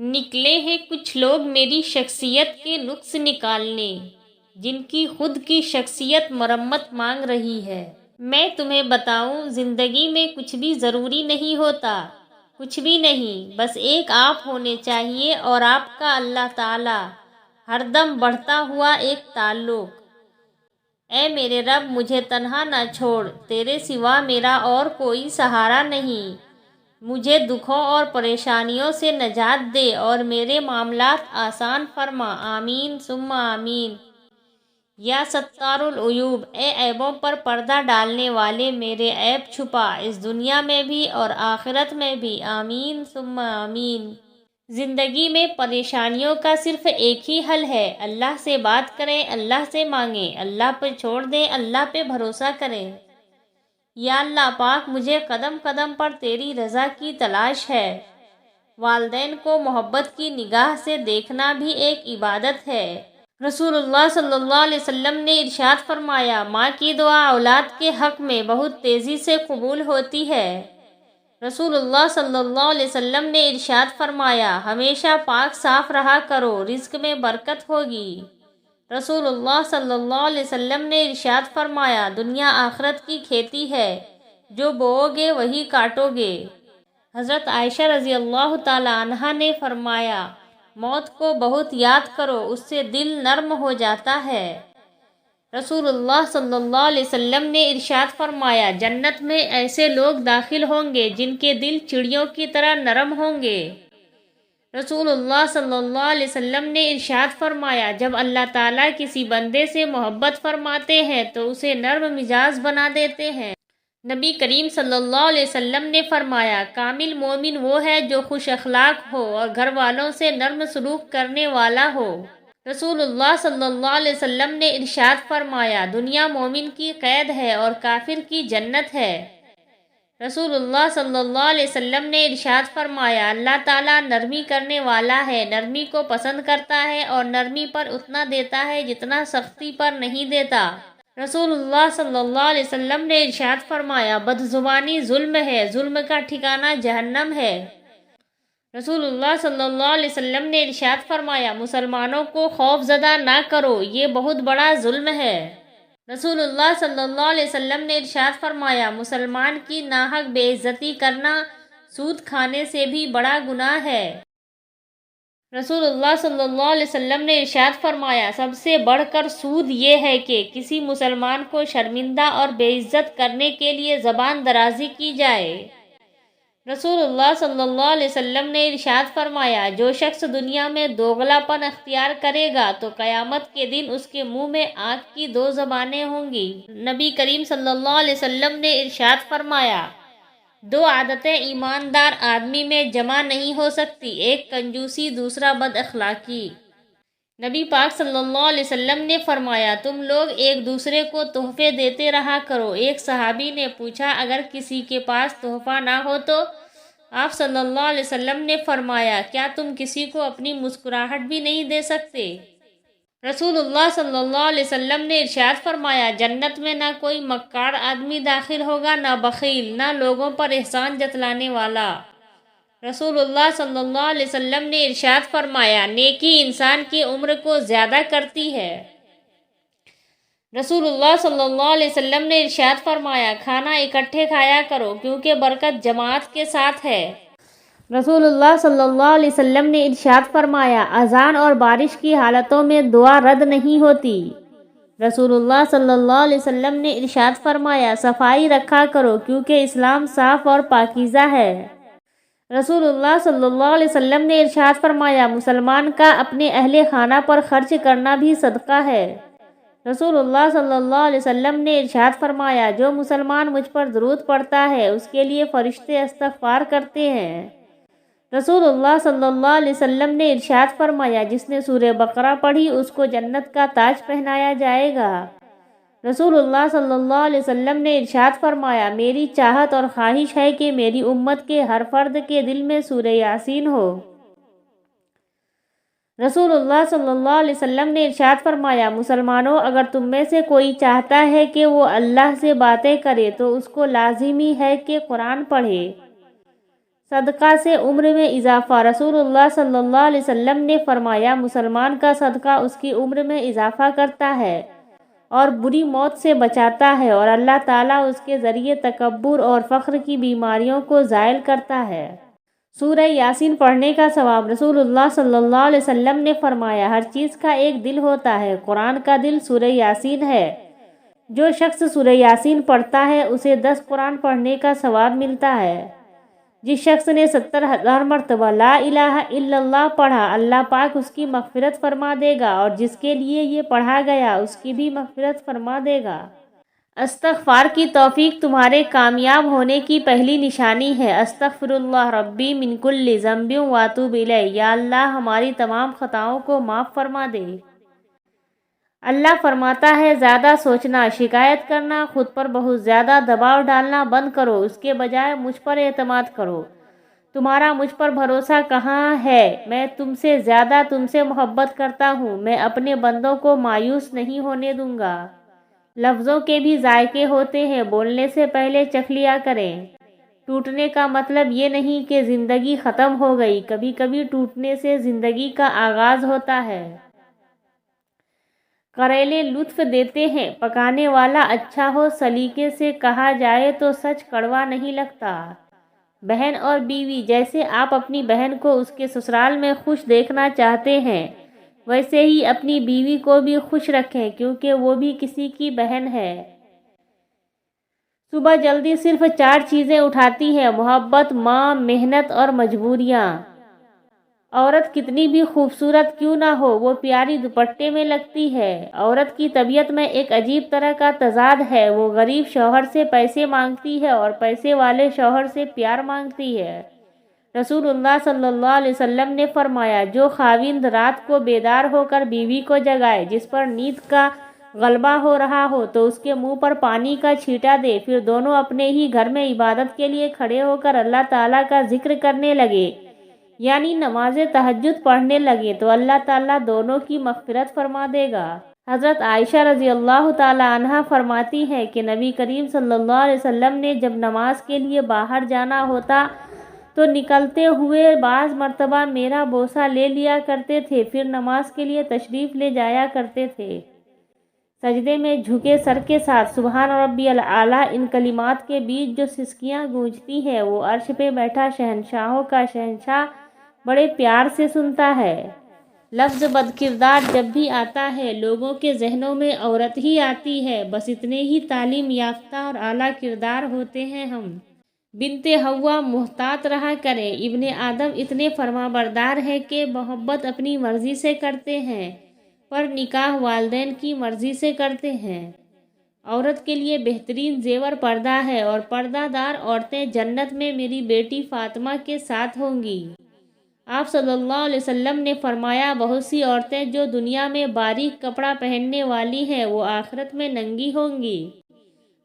نکلے ہیں کچھ لوگ میری شخصیت کے نقص نکالنے، جن کی خود کی شخصیت مرمت مانگ رہی ہے۔ میں تمہیں بتاؤں، زندگی میں کچھ بھی ضروری نہیں ہوتا، کچھ بھی نہیں، بس ایک آپ ہونے چاہیے اور آپ کا اللہ تعالی، ہر دم بڑھتا ہوا ایک تعلق۔ اے میرے رب، مجھے تنہا نہ چھوڑ، تیرے سوا میرا اور کوئی سہارا نہیں، مجھے دکھوں اور پریشانیوں سے نجات دے اور میرے معاملات آسان فرما، آمین ثم آمین۔ یا ستار العیوب، اے عیبوں پر پردہ ڈالنے والے، میرے عیب چھپا، اس دنیا میں بھی اور آخرت میں بھی، آمین ثم آمین۔ زندگی میں پریشانیوں کا صرف ایک ہی حل ہے، اللہ سے بات کریں، اللہ سے مانگیں، اللہ پہ چھوڑ دیں، اللہ پہ بھروسہ کریں۔ یا اللہ پاک، مجھے قدم قدم پر تیری رضا کی تلاش ہے۔ والدین کو محبت کی نگاہ سے دیکھنا بھی ایک عبادت ہے۔ رسول اللہ صلی اللہ علیہ وسلم نے ارشاد فرمایا، ماں کی دعا اولاد کے حق میں بہت تیزی سے قبول ہوتی ہے۔ رسول اللہ صلی اللہ علیہ وسلم نے ارشاد فرمایا، ہمیشہ پاک صاف رہا کرو، رزق میں برکت ہوگی۔ رسول اللہ صلی اللہ علیہ وسلم نے ارشاد فرمایا، دنیا آخرت کی کھیتی ہے، جو بوؤ گے وہی کاٹو گے۔ حضرت عائشہ رضی اللہ تعالی عنہا نے فرمایا، موت کو بہت یاد کرو، اس سے دل نرم ہو جاتا ہے۔ رسول اللہ صلی اللہ علیہ وسلم نے ارشاد فرمایا، جنت میں ایسے لوگ داخل ہوں گے جن کے دل چڑیوں کی طرح نرم ہوں گے۔ رسول اللہ صلی اللہ علیہ وسلم نے ارشاد فرمایا، جب اللہ تعالیٰ کسی بندے سے محبت فرماتے ہیں تو اسے نرم مزاج بنا دیتے ہیں۔ نبی کریم صلی اللہ علیہ وسلم نے فرمایا، کامل مومن وہ ہے جو خوش اخلاق ہو اور گھر والوں سے نرم سلوک کرنے والا ہو۔ رسول اللہ صلی اللہ علیہ وسلم نے ارشاد فرمایا، دنیا مومن کی قید ہے اور کافر کی جنت ہے۔ رسول اللہ صلی اللہ علیہ وسلم نے ارشاد فرمایا، اللہ تعالیٰ نرمی کرنے والا ہے، نرمی کو پسند کرتا ہے اور نرمی پر اتنا دیتا ہے جتنا سختی پر نہیں دیتا۔ رسول اللہ صلی اللہ علیہ وسلم نے ارشاد فرمایا، بدزبانی ظلم ہے، ظلم کا ٹھکانہ جہنم ہے۔ رسول اللہ صلی اللہ علیہ وسلم نے ارشاد فرمایا، مسلمانوں کو خوف زدہ نہ کرو، یہ بہت بڑا ظلم ہے۔ رسول اللہ صلی اللہ علیہ وسلم نے ارشاد فرمایا، مسلمان کی ناحق بے عزتی کرنا سود کھانے سے بھی بڑا گناہ ہے۔ رسول اللہ صلی اللہ علیہ وسلم نے ارشاد فرمایا، سب سے بڑھ کر سود یہ ہے کہ کسی مسلمان کو شرمندہ اور بے عزت کرنے کے لیے زبان درازی کی جائے۔ رسول اللہ صلی اللہ علیہ وسلم نے ارشاد فرمایا، جو شخص دنیا میں دوغلا پن اختیار کرے گا تو قیامت کے دن اس کے منہ میں آگ کی دو زبانیں ہوں گی۔ نبی کریم صلی اللہ علیہ وسلم نے ارشاد فرمایا، دو عادتیں ایماندار آدمی میں جمع نہیں ہو سکتی، ایک کنجوسی، دوسرا بد اخلاقی۔ نبی پاک صلی اللہ علیہ وسلم نے فرمایا، تم لوگ ایک دوسرے کو تحفے دیتے رہا کرو۔ ایک صحابی نے پوچھا، اگر کسی کے پاس تحفہ نہ ہو تو؟ آپ صلی اللہ علیہ وسلم نے فرمایا، کیا تم کسی کو اپنی مسکراہٹ بھی نہیں دے سکتے؟ رسول اللہ صلی اللہ علیہ وسلم نے ارشاد فرمایا، جنت میں نہ کوئی مکار آدمی داخل ہوگا، نہ بخیل، نہ لوگوں پر احسان جتلانے والا۔ رسول اللہ صلی اللہ علیہ وسلم نے ارشاد فرمایا، نیکی انسان کی عمر کو زیادہ کرتی ہے۔ رسول اللہ صلی اللہ علیہ وسلم نے ارشاد فرمایا، کھانا اکٹھے کھایا کرو کیونکہ برکت جماعت کے ساتھ ہے۔ رسول اللہ صلی اللہ علیہ وسلم نے ارشاد فرمایا، اذان اور بارش کی حالتوں میں دعا رد نہیں ہوتی۔ رسول اللہ صلی اللہ علیہ وسلم نے ارشاد فرمایا، صفائی رکھا کرو کیونکہ اسلام صاف اور پاکیزہ ہے۔ رسول اللہ صلی اللہ علیہ وسلم نے ارشاد فرمایا، مسلمان کا اپنے اہل خانہ پر خرچ کرنا بھی صدقہ ہے۔ رسول اللہ صلی اللہ علیہ وسلم نے ارشاد فرمایا، جو مسلمان مجھ پر درود پڑھتا ہے اس کے لیے فرشتے استغفار کرتے ہیں۔ رسول اللہ صلی اللہ علیہ وسلم نے ارشاد فرمایا، جس نے سورہ بقرہ پڑھی اس کو جنت کا تاج پہنایا جائے گا۔ رسول اللہ صلی اللہ علیہ وسلم نے ارشاد فرمایا، میری چاہت اور خواہش ہے کہ میری امت کے ہر فرد کے دل میں سورہ یاسین ہو۔ رسول اللہ صلی اللہ علیہ وسلم نے ارشاد فرمایا، مسلمانوں، اگر تم میں سے کوئی چاہتا ہے کہ وہ اللہ سے باتیں کرے تو اس کو لازمی ہے کہ قرآن پڑھے۔ صدقہ سے عمر میں اضافہ۔ رسول اللہ صلی اللہ علیہ وسلم نے فرمایا، مسلمان کا صدقہ اس کی عمر میں اضافہ کرتا ہے اور بری موت سے بچاتا ہے، اور اللہ تعالیٰ اس کے ذریعے تکبر اور فخر کی بیماریوں کو زائل کرتا ہے۔ سورہ یاسین پڑھنے کا ثواب۔ رسول اللہ صلی اللہ علیہ وسلم نے فرمایا، ہر چیز کا ایک دل ہوتا ہے، قرآن کا دل سورہ یاسین ہے۔ جو شخص سورہ یاسین پڑھتا ہے اسے 10 قرآن پڑھنے کا ثواب ملتا ہے۔ جس شخص نے 70,000 مرتبہ لا الہ الا اللہ پڑھا، اللہ پاک اس کی مغفرت فرما دے گا، اور جس کے لیے یہ پڑھا گیا اس کی بھی مغفرت فرما دے گا۔ استغفار کی توفیق تمہارے کامیاب ہونے کی پہلی نشانی ہے۔ استغفر اللہ ربی من کل ذنب واتوب الیہ، یا اللہ ہماری تمام خطاؤں کو معاف فرما دے۔ اللہ فرماتا ہے، زیادہ سوچنا، شکایت کرنا، خود پر بہت زیادہ دباؤ ڈالنا بند کرو، اس کے بجائے مجھ پر اعتماد کرو۔ تمہارا مجھ پر بھروسہ کہاں ہے؟ میں تم سے زیادہ تم سے محبت کرتا ہوں، میں اپنے بندوں کو مایوس نہیں ہونے دوں گا۔ لفظوں کے بھی ذائقے ہوتے ہیں، بولنے سے پہلے چکھ لیا کریں۔ ٹوٹنے کا مطلب یہ نہیں کہ زندگی ختم ہو گئی، کبھی کبھی ٹوٹنے سے زندگی کا آغاز ہوتا ہے۔ کریلے لطف دیتے ہیں، پکانے والا اچھا ہو، سلیقے سے کہا جائے تو سچ کڑوا نہیں لگتا۔ بہن اور بیوی، جیسے آپ اپنی بہن کو اس کے سسرال میں خوش دیکھنا چاہتے ہیں، ویسے ہی اپنی بیوی کو بھی خوش رکھیں، کیونکہ وہ بھی کسی کی بہن ہے۔ صبح جلدی صرف 4 چیزیں اٹھاتی ہے: محبت، ماں، محنت اور مجبوریاں۔ عورت کتنی بھی خوبصورت کیوں نہ ہو، وہ پیاری دوپٹے میں لگتی ہے۔ عورت کی طبیعت میں ایک عجیب طرح کا تضاد ہے، وہ غریب شوہر سے پیسے مانگتی ہے اور پیسے والے شوہر سے پیار مانگتی ہے۔ رسول اللہ صلی اللہ علیہ وسلم نے فرمایا، جو خاوند رات کو بیدار ہو کر بیوی کو جگائے، جس پر نیند کا غلبہ ہو رہا ہو، تو اس کے منہ پر پانی کا چھینٹا دے، پھر دونوں اپنے ہی گھر میں عبادت کے لیے کھڑے ہو کر اللہ تعالیٰ کا ذکر کرنے لگے، یعنی نماز تہجد پڑھنے لگے، تو اللہ تعالیٰ دونوں کی مغفرت فرما دے گا۔ حضرت عائشہ رضی اللہ تعالیٰ عنہا فرماتی ہیں کہ نبی کریم صلی اللہ علیہ وسلم نے جب نماز کے لیے باہر جانا ہوتا تو نکلتے ہوئے بعض مرتبہ میرا بوسہ لے لیا کرتے تھے، پھر نماز کے لیے تشریف لے جایا کرتے تھے۔ سجدے میں جھکے سر کے ساتھ سبحان ربی الاعلیٰ، ان کلمات کے بیچ جو سسکیاں گونجتی ہیں، وہ عرش پہ بیٹھا شہنشاہوں کا شہنشاہ بڑے پیار سے سنتا ہے۔ لفظ بدکردار جب بھی آتا ہے، لوگوں کے ذہنوں میں عورت ہی آتی ہے، بس اتنے ہی تعلیم یافتہ اور اعلیٰ کردار ہوتے ہیں ہم۔ بنت حوا، محتاط رہا کریں، ابن آدم اتنے فرما بردار ہیں کہ محبت اپنی مرضی سے کرتے ہیں، پر نکاح والدین کی مرضی سے کرتے ہیں۔ عورت کے لیے بہترین زیور پردہ ہے، اور پردہ دار عورتیں جنت میں میری بیٹی فاطمہ کے ساتھ ہوں گی۔ آپ صلی اللہ علیہ وسلم نے فرمایا، بہت سی عورتیں جو دنیا میں باریک کپڑا پہننے والی ہیں، وہ آخرت میں ننگی ہوں گی۔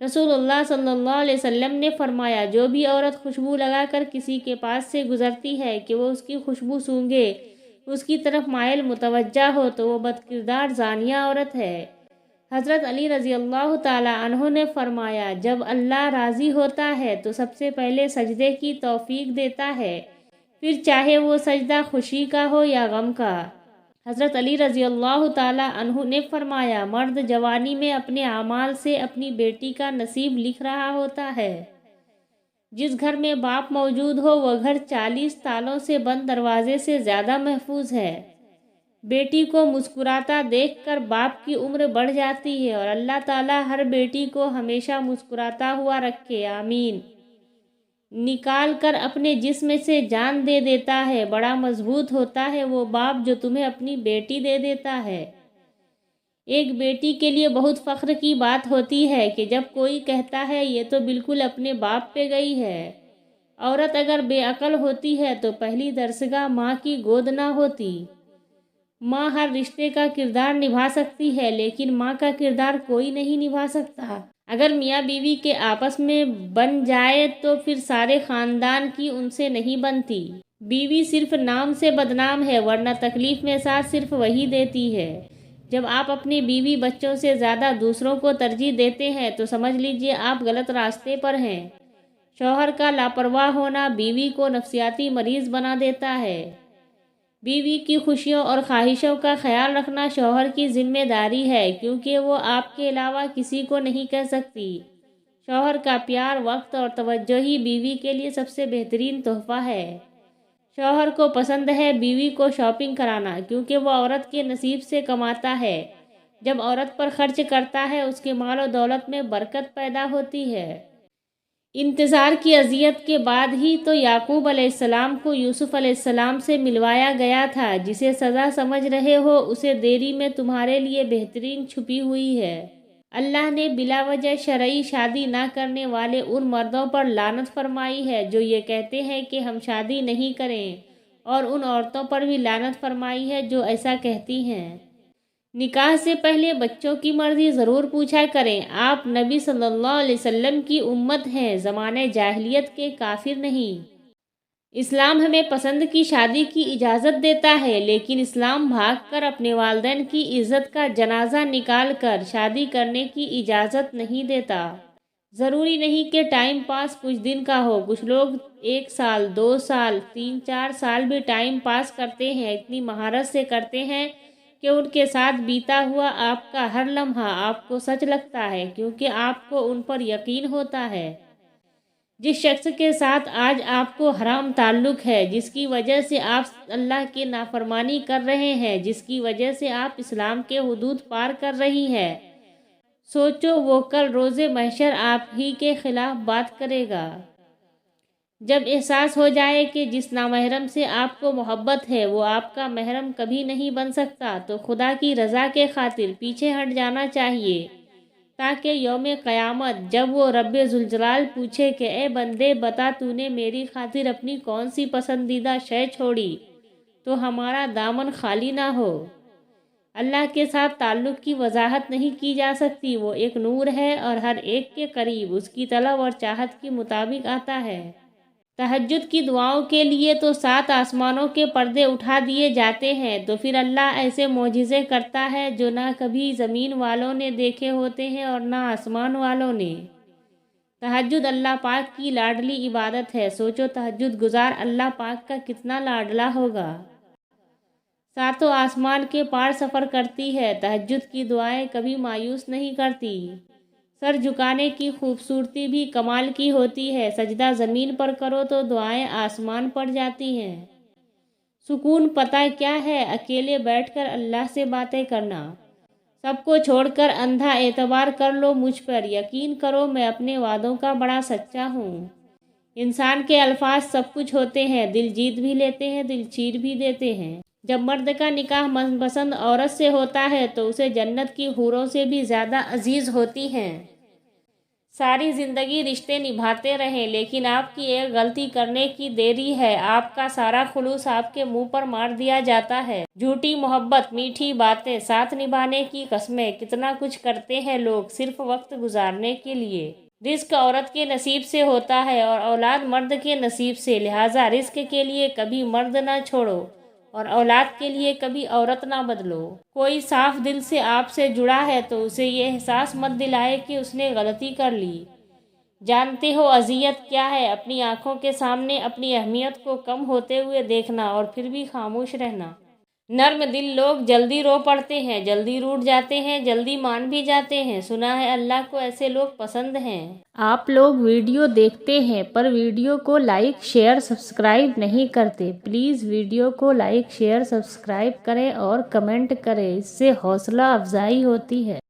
رسول اللہ صلی اللہ علیہ وسلم نے فرمایا، جو بھی عورت خوشبو لگا کر کسی کے پاس سے گزرتی ہے کہ وہ اس کی خوشبو سونگھے، اس کی طرف مائل متوجہ ہو، تو وہ بدکردار زانیہ عورت ہے۔ حضرت علی رضی اللہ تعالیٰ عنہ نے فرمایا، جب اللہ راضی ہوتا ہے تو سب سے پہلے سجدے کی توفیق دیتا ہے، پھر چاہے وہ سجدہ خوشی کا ہو یا غم کا۔ حضرت علی رضی اللہ تعالیٰ عنہ نے فرمایا، مرد جوانی میں اپنے اعمال سے اپنی بیٹی کا نصیب لکھ رہا ہوتا ہے۔ جس گھر میں باپ موجود ہو، وہ گھر 40 تالوں سے بند دروازے سے زیادہ محفوظ ہے۔ بیٹی کو مسکراتا دیکھ کر باپ کی عمر بڑھ جاتی ہے، اور اللہ تعالیٰ ہر بیٹی کو ہمیشہ مسکراتا ہوا رکھے، آمین۔ نکال کر اپنے جسم سے جان دے دیتا ہے، بڑا مضبوط ہوتا ہے وہ باپ جو تمہیں اپنی بیٹی دے دیتا ہے۔ ایک بیٹی کے لیے بہت فخر کی بات ہوتی ہے کہ جب کوئی کہتا ہے، یہ تو بالکل اپنے باپ پہ گئی ہے۔ عورت اگر بے عقل ہوتی ہے تو پہلی درسگاہ ماں کی گود نہ ہوتی۔ ماں ہر رشتے کا کردار نبھا سکتی ہے، لیکن ماں کا کردار کوئی نہیں نبھا سکتا۔ اگر میاں بیوی کے آپس میں بن جائے تو پھر سارے خاندان کی ان سے نہیں بنتی۔ بیوی صرف نام سے بدنام ہے، ورنہ تکلیف میں ساتھ صرف وہی دیتی ہے۔ جب آپ اپنی بیوی بچوں سے زیادہ دوسروں کو ترجیح دیتے ہیں تو سمجھ لیجئے آپ غلط راستے پر ہیں۔ شوہر کا لاپرواہ ہونا بیوی کو نفسیاتی مریض بنا دیتا ہے۔ بیوی کی خوشیوں اور خواہشوں کا خیال رکھنا شوہر کی ذمہ داری ہے، کیونکہ وہ آپ کے علاوہ کسی کو نہیں کر سکتی۔ شوہر کا پیار، وقت اور توجہ ہی بیوی کے لیے سب سے بہترین تحفہ ہے۔ شوہر کو پسند ہے بیوی کو شاپنگ کرانا، کیونکہ وہ عورت کے نصیب سے کماتا ہے۔ جب عورت پر خرچ کرتا ہے، اس کے مال و دولت میں برکت پیدا ہوتی ہے۔ انتظار کی اذیت کے بعد ہی تو یعقوب علیہ السلام کو یوسف علیہ السلام سے ملوایا گیا تھا۔ جسے سزا سمجھ رہے ہو، اسے دیری میں تمہارے لیے بہترین چھپی ہوئی ہے۔ اللہ نے بلا وجہ شرعی شادی نہ کرنے والے ان مردوں پر لعنت فرمائی ہے جو یہ کہتے ہیں کہ ہم شادی نہیں کریں، اور ان عورتوں پر بھی لعنت فرمائی ہے جو ایسا کہتی ہیں۔ نکاح سے پہلے بچوں کی مرضی ضرور پوچھا کریں۔ آپ نبی صلی اللہ علیہ وسلم کی امت ہیں، زمانے جاہلیت کے کافر نہیں۔ اسلام ہمیں پسند کی شادی کی اجازت دیتا ہے، لیکن اسلام بھاگ کر اپنے والدین کی عزت کا جنازہ نکال کر شادی کرنے کی اجازت نہیں دیتا۔ ضروری نہیں کہ ٹائم پاس کچھ دن کا ہو، کچھ لوگ 1 سال، 2 سال، 3-4 سال بھی ٹائم پاس کرتے ہیں، اتنی مہارت سے کرتے ہیں کہ ان کے ساتھ بیتا ہوا آپ کا ہر لمحہ آپ کو سچ لگتا ہے، کیونکہ آپ کو ان پر یقین ہوتا ہے۔ جس شخص کے ساتھ آج آپ کو حرام تعلق ہے، جس کی وجہ سے آپ اللہ کی نافرمانی کر رہے ہیں، جس کی وجہ سے آپ اسلام کے حدود پار کر رہی ہیں، سوچو وہ کل روز محشر آپ ہی کے خلاف بات کرے گا۔ جب احساس ہو جائے کہ جس نامحرم سے آپ کو محبت ہے وہ آپ کا محرم کبھی نہیں بن سکتا، تو خدا کی رضا کے خاطر پیچھے ہٹ جانا چاہیے، تاکہ یوم قیامت جب وہ رب ذوالجلال پوچھے کہ اے بندے بتا تو نے میری خاطر اپنی کون سی پسندیدہ شے چھوڑی، تو ہمارا دامن خالی نہ ہو۔ اللہ کے ساتھ تعلق کی وضاحت نہیں کی جا سکتی، وہ ایک نور ہے اور ہر ایک کے قریب اس کی طلب اور چاہت کے مطابق آتا ہے۔ تہجد کی دعاؤں کے لیے تو 7 آسمانوں کے پردے اٹھا دیے جاتے ہیں، تو پھر اللہ ایسے معجزے کرتا ہے جو نہ کبھی زمین والوں نے دیکھے ہوتے ہیں اور نہ آسمان والوں نے۔ تہجد اللہ پاک کی لاڈلی عبادت ہے، سوچو تہجد گزار اللہ پاک کا کتنا لاڈلا ہوگا۔ 7 آسمان کے پار سفر کرتی ہے، تہجد کی دعائیں کبھی مایوس نہیں کرتی۔ سر جھکانے کی خوبصورتی بھی کمال کی ہوتی ہے، سجدہ زمین پر کرو تو دعائیں آسمان پر جاتی ہیں۔ سکون پتہ کیا ہے؟ اکیلے بیٹھ کر اللہ سے باتیں کرنا۔ سب کو چھوڑ کر اندھا اعتبار کر لو مجھ پر، یقین کرو میں اپنے وعدوں کا بڑا سچا ہوں۔ انسان کے الفاظ سب کچھ ہوتے ہیں، دل جیت بھی لیتے ہیں، دل چیر بھی دیتے ہیں۔ جب مرد کا نکاح من پسند عورت سے ہوتا ہے تو اسے جنت کی حوروں سے بھی زیادہ عزیز ہوتی ہیں۔ ساری زندگی رشتے نبھاتے رہیں، لیکن آپ کی ایک غلطی کرنے کی دیری ہے، آپ کا سارا خلوص آپ کے منہ پر مار دیا جاتا ہے۔ جھوٹی محبت، میٹھی باتیں، ساتھ نبھانے کی قسمیں، کتنا کچھ کرتے ہیں لوگ صرف وقت گزارنے کے لیے۔ رزق عورت کے نصیب سے ہوتا ہے اور اولاد مرد کے نصیب سے، لہٰذا رزق کے لیے کبھی مرد نہ چھوڑو اور اولاد کے لیے کبھی عورت نہ بدلو۔ کوئی صاف دل سے آپ سے جڑا ہے تو اسے یہ احساس مت دلائے کہ اس نے غلطی کر لی۔ جانتے ہو اذیت کیا ہے؟ اپنی آنکھوں کے سامنے اپنی اہمیت کو کم ہوتے ہوئے دیکھنا اور پھر بھی خاموش رہنا۔ نرم دل لوگ جلدی رو پڑتے ہیں، جلدی روٹھ جاتے ہیں، جلدی مان بھی جاتے ہیں۔ سنا ہے اللہ کو ایسے لوگ پسند ہیں۔ آپ لوگ ویڈیو دیکھتے ہیں پر ویڈیو کو لائک، شیئر، سبسکرائب نہیں کرتے۔ پلیز ویڈیو کو لائک، شیئر، سبسکرائب کریں اور کمنٹ کریں، اس سے حوصلہ افزائی ہوتی ہے۔